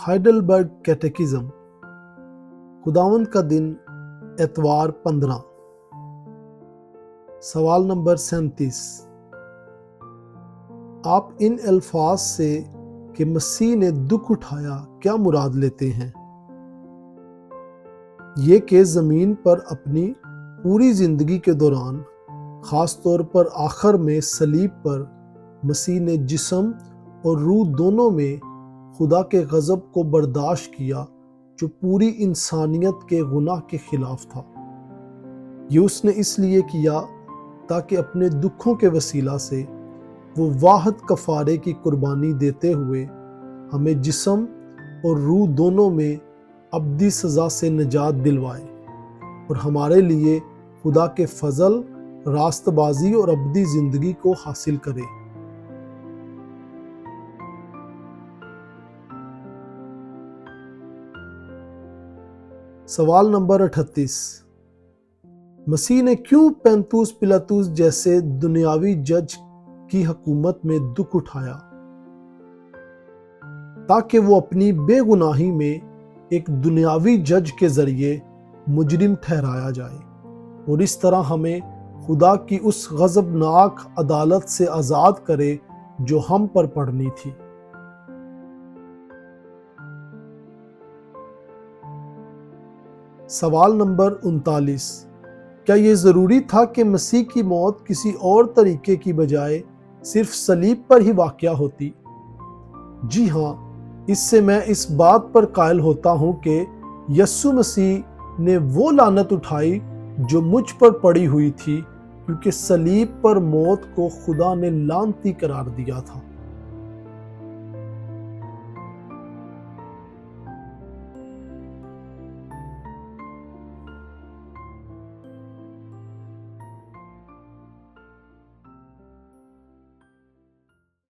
Heidelberg کیٹیکزم، خداوند کا دن، اتوار 15۔ سوال نمبر 37۔ آپ ان الفاظ سے کہ مسیح نے دکھ اٹھایا کیا مراد لیتے ہیں؟ یہ کہ زمین پر اپنی پوری زندگی کے دوران، خاص طور پر آخر میں صلیب پر، مسیح نے جسم اور روح دونوں میں خدا کے غضب کو برداشت کیا جو پوری انسانیت کے گناہ کے خلاف تھا۔ یہ اس نے اس لیے کیا تاکہ اپنے دکھوں کے وسیلہ سے وہ واحد کفارے کی قربانی دیتے ہوئے ہمیں جسم اور روح دونوں میں ابدی سزا سے نجات دلوائے اور ہمارے لیے خدا کے فضل، راست بازی اور ابدی زندگی کو حاصل کرے۔ سوال نمبر 38۔ مسیح نے کیوں پینتوس پلاطس جیسے دنیاوی جج کی حکومت میں دکھ اٹھایا؟ تاکہ وہ اپنی بے گناہی میں ایک دنیاوی جج کے ذریعے مجرم ٹھہرایا جائے اور اس طرح ہمیں خدا کی اس غضبناک عدالت سے آزاد کرے جو ہم پر پڑنی تھی۔ سوال نمبر 39۔ کیا یہ ضروری تھا کہ مسیح کی موت کسی اور طریقے کی بجائے صرف صلیب پر ہی واقع ہوتی؟ جی ہاں، اس سے میں اس بات پر قائل ہوتا ہوں کہ یسوع مسیح نے وہ لعنت اٹھائی جو مجھ پر پڑی ہوئی تھی، کیونکہ صلیب پر موت کو خدا نے لعنتی قرار دیا تھا۔